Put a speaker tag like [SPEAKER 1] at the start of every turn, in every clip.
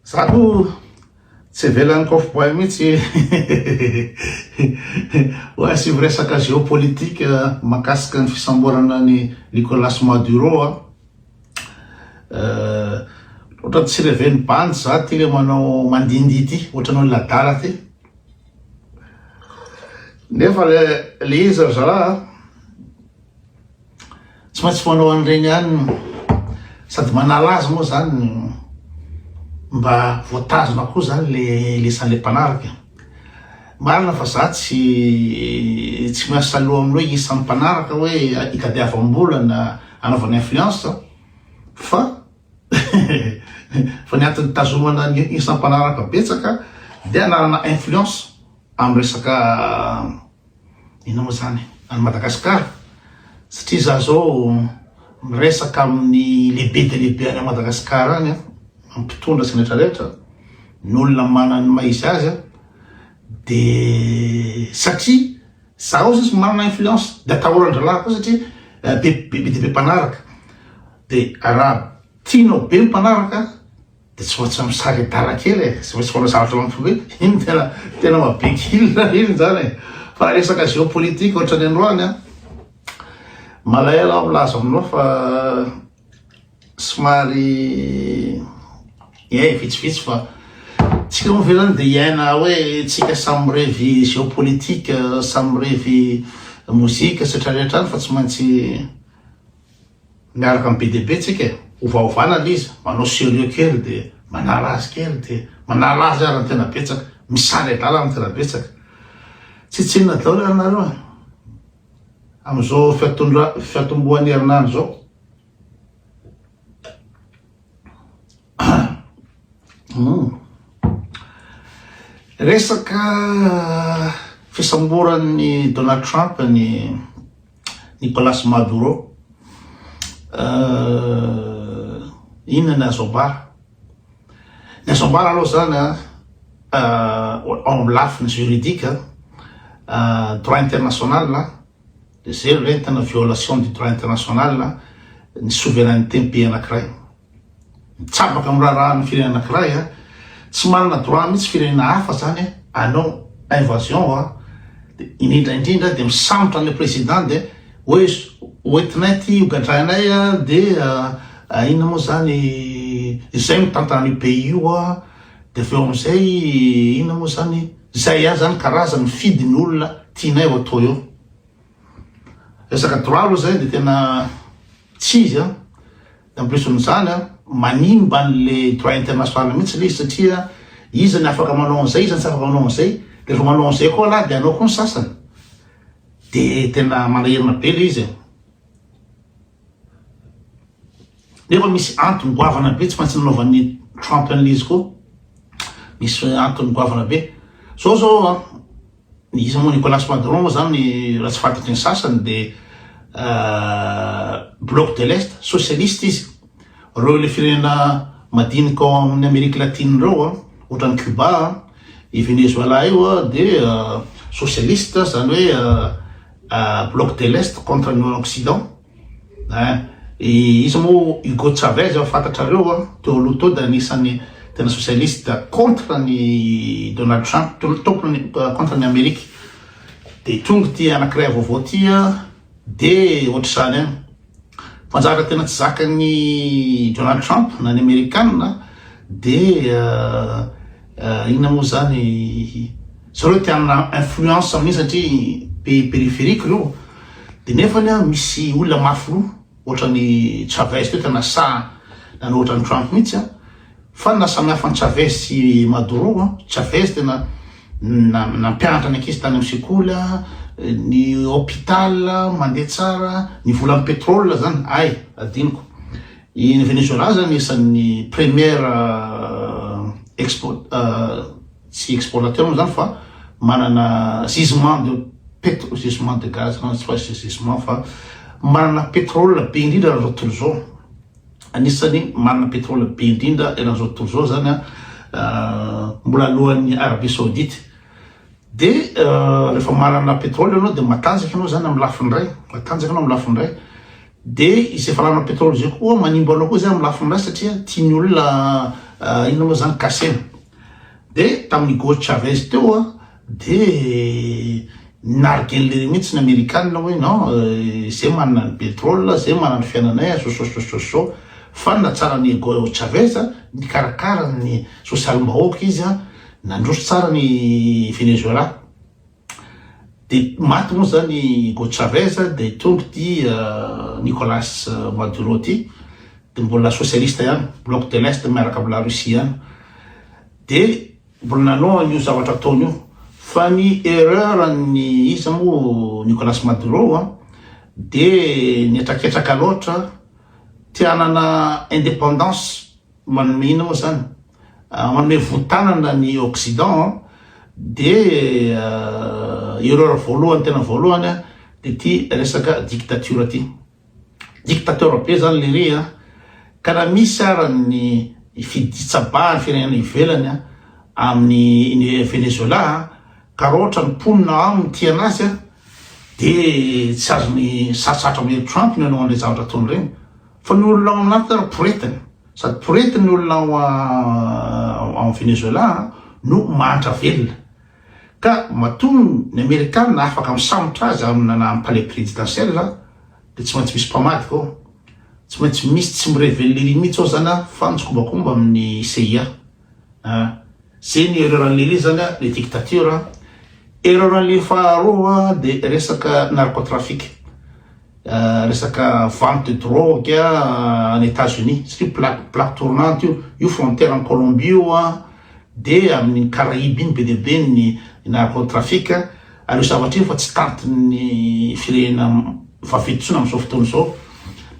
[SPEAKER 1] Zaho tsy velan'ny kofoboay mihitsy ho asy resaka géopolitika makasika ny fisamborana ny Nicolas Maduro ohatra tsy reveny bandy za ty le manao mandindy ty ohatranao ladala ty nefa le izy za tsy maintsy manao an'ireny any sady manala azy moa zany mba voatazona koa zany le isan'le mpanaraka. Marina fa za tsy miasa loha amin'hoe isan'ny mpanaraka hoe ikadiavam-bola na anaovana influence fa fa ny antony tazomana ny isan'ny mpanaraka betsaka dia anarana influence amin'ny resaka ino moa zany any Madagasikara satria za zao miresaka amin'ny lehibe de lehibe any Madagasikara any mampitondra sy rehetrarehetra n'olona manany maizy azy de satria zaho zay manana influence de atahoran-dralahy koa satria be mpanaraka de raha tianao be mpanaraka de tsy maintsy misary dala kely tsy maintsy manao zavatra mampihoe iny tena mabekilina iny zany fa resaka géopolitique ohatra ny androany malahelo aho milaza aminao fa somary vitsivitsy fa tsika moa velany de iaina hoe tsika samy mirevy géopolitique samy mirevy mozika setrarehetra fa tsy maintsy miaraka amin'ny be dehibe tsika ovaovana l'izy manao sérieux kely de manala azy kely de manala azy ary tena betsaka misary adala amin'ny tena betsaka tsy tsinona dao le anareo am'izao fiatombohan'ny herinandro zao resaka fisamboran'ny Donald Trump ny Nicolas Maduro inona ny azo ambara aloha zany amin'ny lafiny juridique droit international de zay le tena violation du droit international ny souveraineté ny pays anankiray mitsabaka amin'ny raharahan'ny firenena anankiray tsy manana droit mihitsy firenena hafa zany anao invasion de indrindra de misambotra an'le président de hoe oentinay ty hogadrainay de inona moa zany zay mitantana io pays io de aveo amizay inona moa zany zay zany karazany mifidy ny olona tianay ho atao eo resaka droit aloha zay de tena tsy izy de ampireson'izany manimba an'le droit international mihitsy le izy satria izy ny afaka manao an'izay izy ny tsy afaka manao an'izay de rehefa manao an'izay koa lahy de anao koa ny sasany de tena manahirana be le izy nefa misy antony goavana be tsy maintsy nanaovan'ny Trump an'le izy koa misy antony goavana be zao izy moa Nicolas Maduro moa zany raha tsy fantatry ny sasany de bloc de l'Est socialiste izy reo le firenena madinika ao amin'ny Amérique latine reo ohatran'ny Cuba i Venezuela io de socialiste zany hoe bloc de l'Est contre l'Occident izy moa Hugo Chavez fantatrareo teo aloha teo de anisan'ny tena socialiste contre ny Donald Trump contre ny Amérique de tonga ty anankiray vaovao ty de ohatry zany fanjaka tena tsy zakany Donald Trump na ny Amerikanina de inona moa zany zareo tiana influence amin'iny satria pays périphérique reo de nefany misy olona mafy roa ohatran'ny Chavez teo tena nanao ohatran'ny Trump mihitsy fa nasamihafa ny Chavez sy Maduro Chavez tena nampianatra ny ankizy tany amin'ny sekoly ny hôpital mandeha tsara ny vola amin'ny pétrole zany adiniko ny Venezuela zany isan'ny première tsy exportateur moa zany fa manana gisement de gaz tsy gisement fa manana pétrole be indrindra raha zao tontolo zao anisany manana pétrole be indrindra eran'izao tontolo zao zany mbola alohan'ny Arabie Saoudite de rehefa manana pétrole anao de matanjaka anao zany amin'ny lafiny ray matanjaka anao amin'ny lafiny ray de izy efa lana pétrole zay koa manimbo anao koa zay amin'ny lafiny ratsy satria tiany olona inona moa zany kasena. De tamin'ny Hugo Chavez teo de nargel mihitsy ny Amerikanina hoe non zay manana ny pétrole, zay manana ny fiainanay so fa natsara ny Hugo Chavez ny karakara ny social-bahoaka izy nandroso tsara ny Venezuela. De maty moa zany Hugo Chavez de tonga ty Nicolas Maduro ty de mbola socialiste ihany, bloc de l'Est miaraka amin'ny la Russie ihany. De mbola nanao io zavatra ataony io fa ny erreur ny izy moa Nicolas Maduro de niatraketraka loatra tianana indépendance manome ina moa zany manome votanana ny Occident de erreur voalohany tena voalohany de ty resaka dictature ty. Dictateur be zany le ry ka raha misy ara ny fiditsabahany firenena ivelany amin'ny Venezuela ka raha ohatra ny ponina aminy tia anazy de tsy azony sarotsatra amin'ny Trump ny anao an'le zavatra ataony regny fa ny olona ao anaty raha poretiny sady poretiny olona ao Venezuela no mahantra velona ka matoa ny Amerikanina afaka misamotra azy amin'ny palais présidentiel de tsy maintsy misy mpamady koa, tsy maintsy misy tsy mirevelery mihitsy ao zany fa mitsokombakomba amin'ny CIA. Zay ny erreuran'le zany le dictature. Erreuran'le faharoa de resaka narcotrafic, resaka vente de drogue en États-Unis satria plaque tournante io frontière en Colombie io de amin'ny Caraïbes iny be de be ny narcotrafic ary zavatra io fa tsy tantin'ny firenena fafetotsona amin'izao fotoana zao.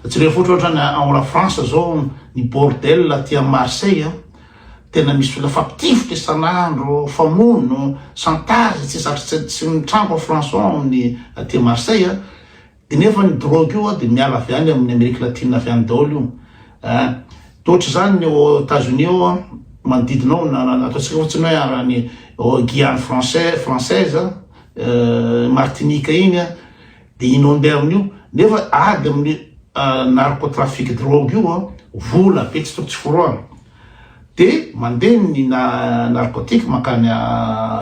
[SPEAKER 1] Tsy rehefa ohatra ny ao la France zao ny bordel aty à Marseille tena misy olona fampitifotra isan'andro, famono, chantage, tsy zatra tsy mitrango François amin'ny aty à Marseille de nefa ny drogue io de miala avy any amin'ny Amérique latine avy any daholo io. Toatra zany ny aux États-Unis ao manodidina ao ataontsika fotsiny hoe arany Guyane française Martinique iny de inondé amin'io nefa ady amin'ny narcotrafic drogue io vola be tsy tokony tsy foroana. De mandeha ny narcotique makany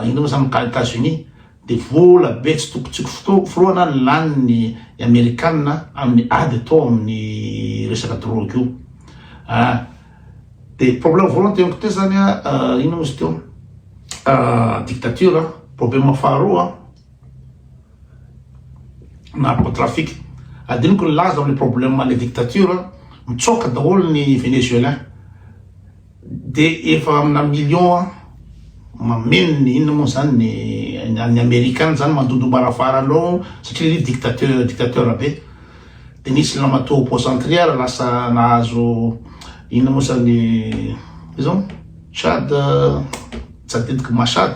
[SPEAKER 1] ino zany makany États-Unis de vola be tsy tokony tsy foroana laniny Amerikanina amin'ny ady atao amin'ny resaka drogue io. De problème voalohany tenako teo zany ino izy teo dictature. Problème faharoa narcotrafic. Adiniko ny laza amin'ny problème le dictature mitsoka daholo ny Venezuelien de efa amina million mameno ny inona moa zany ny Amerikana zany mandondombarafara satria ry dictateur be de nisy lamato opposantrière lasa nahazo inona moa zany izao Chad tsy adediky Machado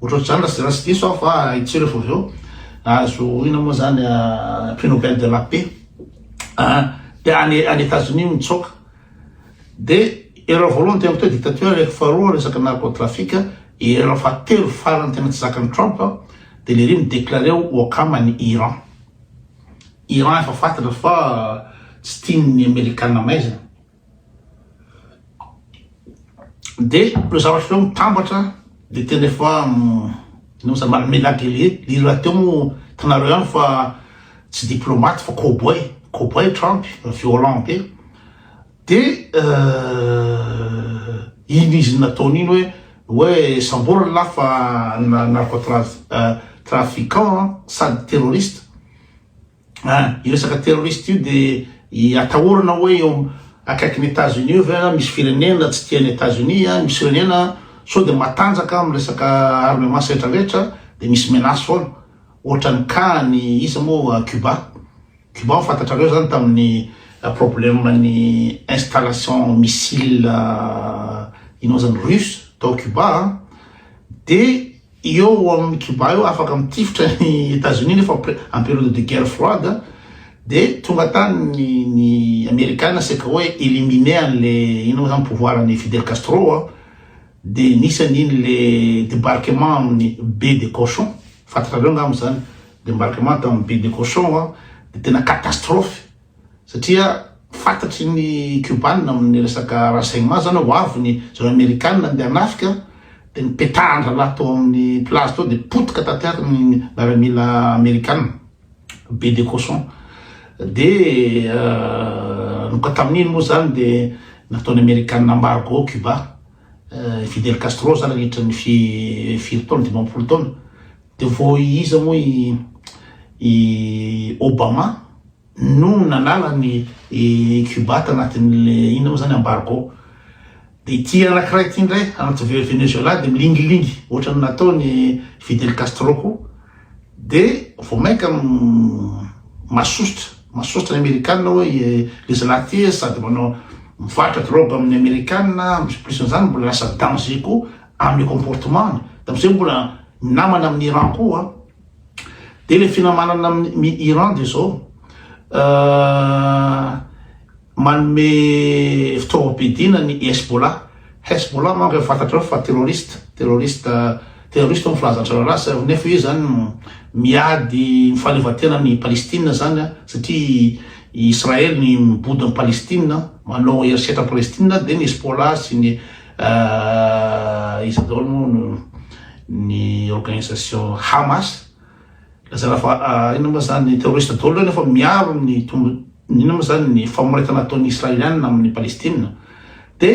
[SPEAKER 1] ohatrohatry zany rasy diso fa itsy rehefa avy eo nahazo inona moa zany prix Nobel de la paix de any États-Unis mitsoka. De erreur voalohany tenako teo dictature, rehefa faharoa resaka narcotrafic, erreur fahatelo farany tena tsy zakan'ny Trump de le ry midéclaré wakama ny Iran. Iran efa fantatra fa tsy tian'ny Amerikanina maizina. De le zavatra eo mitambatra de tena efa manamelagy lira teo tanareo ihany fa tsy diplomate fa cowboy Trump violent be. De iny izy nataony hoe samborana lafa narcotrafiquant sady terroriste. I resaka terroriste io de atahorana hoe eo akaiky ny États-Unis io ve misy firenena tsy tian'ny États-Unis, misy firenena so de matanjaka amin'ny resaka armement rehetrarehetra de misy menace foana ohatra ny ka ny izy moa Cuba fantatrareo zany tamin'ny problème ny installation missile inao zany russe tao Cuba de eo amin'ny Cuba io afaka mitifitra ny États-Unis nefa en période de guerre froide de tonga tany ny Amerikana seka hoe éliminer an'le inao zany pouvoir ny Fidel Castro de nisan'iny le débarquement amin'ny baie de cochon fantatrareo ngamo zany débarquement tamin'ny baie de cochon de tena catastrophe satria fantatry ny cubanina amin'ny resaka renseignement zany ho avy zao amerikanina andeha an'Afrika de nipetahana laha tao amin'ny place tao de potika tanteraka ny miaramila amerikanina be de cochon de noka tamin'iny moa zany de nataony amerikanina embargo Cuba Fidel Castro zany rehetra ny firy taona 20 taona de vo iza moa i Obama no nanala ny Cuba tanatin'le ina moa zany embargo de ity anankiray ty ndray anaty Venezuela de milingilingy ohatra ny nataony Fidel Castro ko de vo maika masositra ny amerikanina hoe les laty sady manao mivatra drogue amin'ny amerikanina plus zany mbola lasa danger ko amin'ny comportement tam'izay mbola namana amin'ny Iran koa de le finamanana amin'ny Iran de zao manome fitaovam-piadiana ny Hezbollah manko fantatrao fa terroriste mifilazantsara rasa nefa io zany miady mifalevatena ny Palestine zany satria Israel ny mibody amin'ny Palestine manao eritreritra Palestine de ny Hezbollah sy ny izy daholo moa ny organisation Hamas lazana fa ino moa zany terroriste daholo nefa miaro ny ino moa zany ny famoretana ataon'ny Israelianina amin'ny Palestine de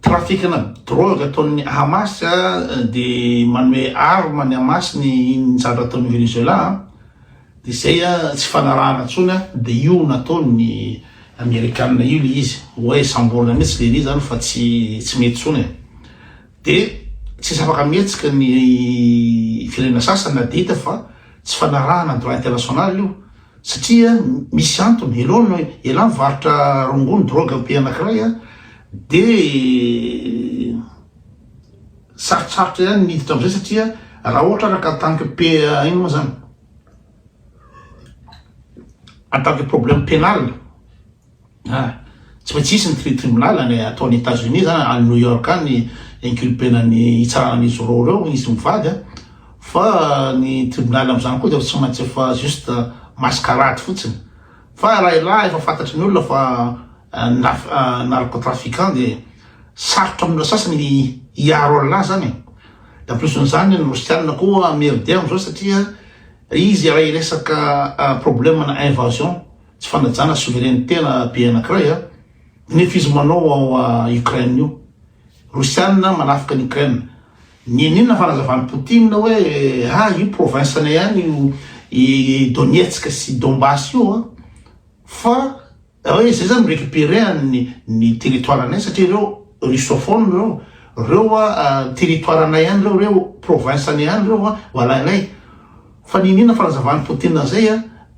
[SPEAKER 1] trafikana drogue ataon'ny Hamas de manome arme ny Hamas ny zatra ataon'ny Venezuela de zay tsy fanarahana tsony de io nataon'ny amerikanina io le izy hoe samborona mihitsy le izy zany fa tsy mety tsony de tsy afaka mihetsika ny firenena sasany na de hita fa tsy fanarahana droit international io satria misy antony elany mivarotra rongony drogue be anankiray de sarotsarotra zany niditra am'izay satria raha ohatra raka tanke pe ino moa zany en tant que problème pénal tsy maintsy isy ny tribunal any ataon'ny États-Unis zany any New York any inculpenany itsarany zoro reo izy mivady fa ny tribunal am'izany koa de tsy maintsy efa juste mascarade fotsiny fa raha ilahy efa fantatry ny olona fa narcotrafiquant de sarotra amina sasany iaro aminazy zany da plus n'izany ny Rosiana koa merdea am'izao satria izy raha iresaka problème na invasion tsy fanajana souveraineté na be anankiray nefa izy manao ao Ukraine io Rosiana manafika ny Ukraine ninina fanazavany Poutine hoe io province anay any i Donetsk sy Donbass io fa hoe zay zany récupérer ny territoire anay satria reo russophone reo territoire anay any reo province anay any reo valailay fa ninina fanazavany Poutine zay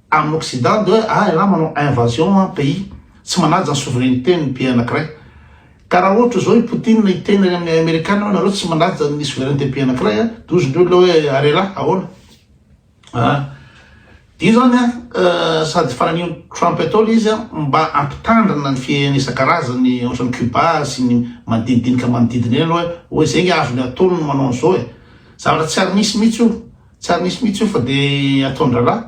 [SPEAKER 1] amin'ny Occident de hoe raha manao invasion pays tsy manaja ny souveraineté ny pays anankiray karaha ohatra zao Poutine itena amin'ny amerikanina nareo tsy manaja ny souveraineté pays anankiray dozindreo le hoe arela ahoana de zany sady faran'io Trump atao izy mba ampitandrana ny fianisakarazany ohatrany Cuba sy ny manodinidinika manodidina eny hoe zay ny azony ataony manao an'izao zavatra tsy ary misy mihitsy io fa de ataondralahy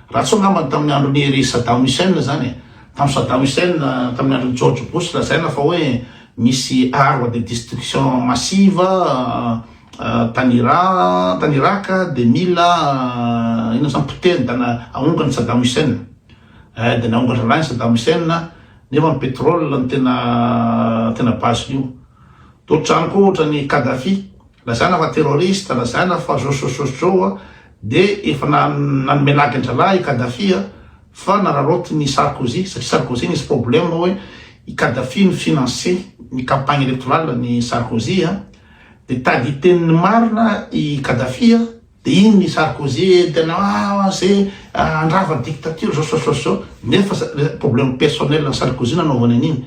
[SPEAKER 1] raha tsy angambany tamin'ny andron'ny ery Saddam Hussein zany tamin'ny Saddam Hussein tamin'ny andron'ny George Bush lazaina fa hoe misy arme de destruction massive tany Irak de mila ino zany poteny da aongany Saddam Hussein de naongany ralany Saddam Hussein nefa ny pétrole ny tena base-n'io totrany koa ohatra ny Kadhafi lazana fa terroriste lazana fa zao de efa nanome lagy andralahy i Kadhafi fa nararoty ny Sarkozy satria Sarkozy nisy problème hoe i Kadhafi ny financer ny campagne électorale ny Sarkozy de tady teniny marina i Kadhafi de iny ny Sarkozy tena zay andrava dictature zao nefa problème personnel ny Sarkozy nanaovany an'iny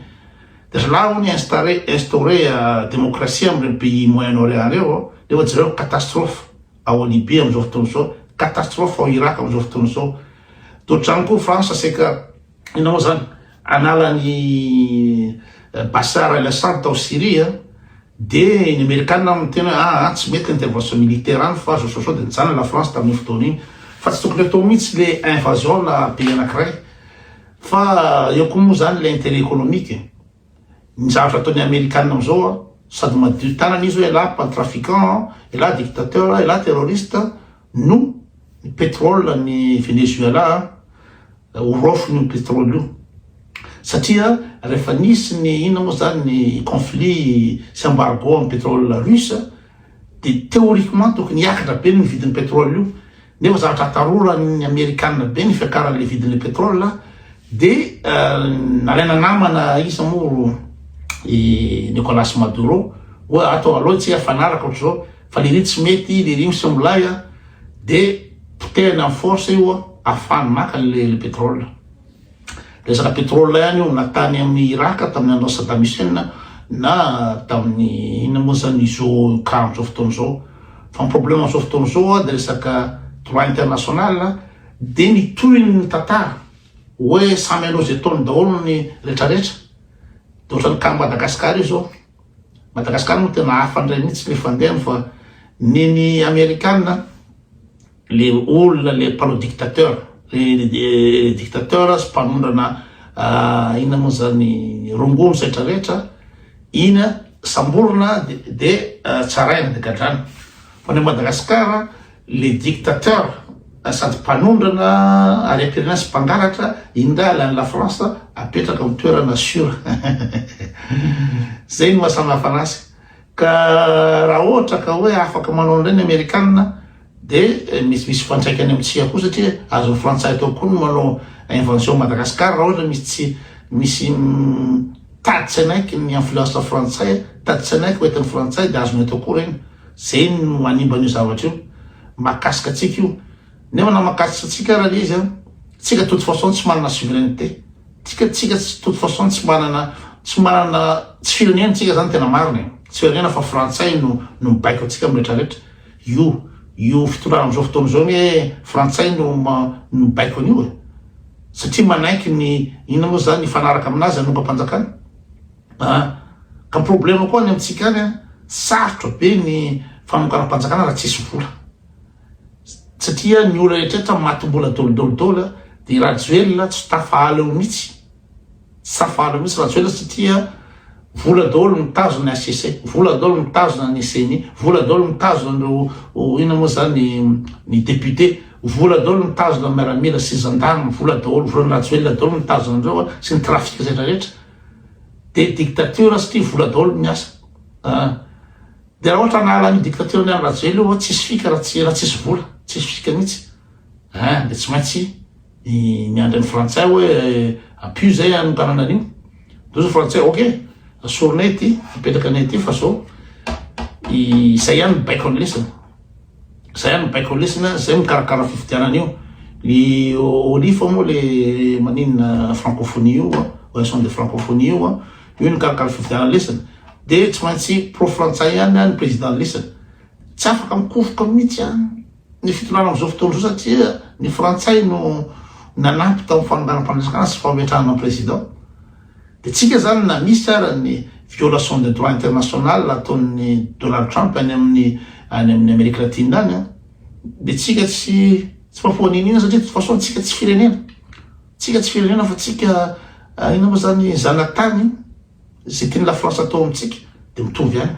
[SPEAKER 1] de là on instauré démocratie amin'ny pays Moyen-Orient reo de jereo catastrophe ao Libye am'izao fotoana zao catastrophe ao Irak am'izao fotoana zao totrany koa France seka inao zany analany Bashar al-Assad tao Syrie de ny Amerikanina mitena tsy mety intervention militaire any fa sao de nijana la France tamin'ny fotoana iny fa tsy tokony atao mihitsy le invasion na pays anankiray fa eo koa moa zany le intérêt économique ny zavatra ataon'ny Amerikanina amizao sady madio tanana izy hoe ela trafiquant ela dictateur ela terroriste no ny pétrole ny Venezuela orofony ny pétrole io satria rehefa nisy ny ina moa zany ny conflit sy embargo amin'ny pétrole russe de théoriquement tokony hiakatra be ny vidin'ny pétrole io nefa zavatra atarorany Amerikanina be ny fiakaran'le vidin'le pétrole de nalaina namana izy moa Nicolas Maduro hoe atao aloha tsy afanaraka ohatr'izao fa le ry tsy mety le ry sy milay de potehana amin'ny force io afahany maka le pétrole resaka pétrole ihany io natany amin'ny Irak tamin'ny andro Saddam Hussein na tamin'ny ina moa zany izo ka am'izao fotoana zao fa ny problème am'izao fotoana zao de resaka droit international de nitohiny ny tantara hoe samy anao zay taony daholo ny rehetrarehetra de ohatrany ka Madagasikara io zao Madagasikara moa tena hafandray mihitsy le fandehany fa ny Amerikanina le olona le panneau dictateur le dictateur sy mpanondrana ina moa zany rongony sy rehetrarehetra ina samborona de tsaraina de gadrana fa ny Madagasikara le dictateur sady mpanondrana ary am-pirenena sy mpangalatra indray alan'ny la France apetraka amin'ny toerana sura zay no mahasamihafa anazy ka raha ohatra ka hoe afaka manao an'ireny Amerikanina de misy fantraikany amintsika koa satria azon'ny frantsay atao koa no manao invention Madagasikara raha ohatra misy tady tsainaiky ny influence frantsay tady tsainaiky hoentin'ny frantsay de azony atao koa regny zay no manimban'io zavatra io mahakasika atsika io nefa na mahakasika atsika raha le izy tsika toute façon tsy manana souveraineté tsika toute façon tsy manana tsy firenena tsika zany tena marina tsy firenena fa frantsay no mibaiko atsika miretrarehetra io fitondrana am'izao fotoana zao hoe frantsay no mibaiko an'io satria manaiky ny ina moa zany fanaraka aminazy anompam-panjakana ka ny problème koa ny amitsika any sarotra be ny fanokaram-panjakana raha tsisy vola satria ny olona rehetrarehetra maty-mbola dolodolodola de rajoelona tsy tafahala eo mihitsy tsy tafahala mihitsy rajoelona satria vola daholo mitazona ny ACC vola daholo mitazona ny CNI vola daholo mitazona no ina moa zany ny député vola daholo mitazona ny miaramila sy gendarme vola daholo vola ny rajoelona daholo mitazona andreo sy ny trafique rehetrarehetra de dictature satria vola daholo miasa de raha ohatra nahala ny dictature ny any rajoely io tsisy fika raha tsisy vola tsisy fika mihitsy de tsy maintsy ny andreny frantsay hoe apio zay anokanana an'io de frantsay ok soronay ty mipetraka anay ty fa zao izay ihany mibaiko any lesina zay ihany mibaiko any lesina zay mikarakara fifidianana io olifa moa le maninona francophonie io oation de francophonie io ny karakara fifidianana lesina de tsy maintsy pro frantsay ihany ny président lesina tsy afaka mikofoka mihitsy ny fitondrana am'izao fotoana zao satria ny frantsay no nanampy tamin'ny fanonganam-panjakana sy fametrahana président de tsika zany na misy ara ny violation de droit international ataon'ny Donald Trump any amin'ny Amérique latine any de tsika tsy mapoan'ina satria de toute façon tsika tsy firenena fa tsika ina moa zany zanatany zay tiany la France atao amitsika de mitovy ihany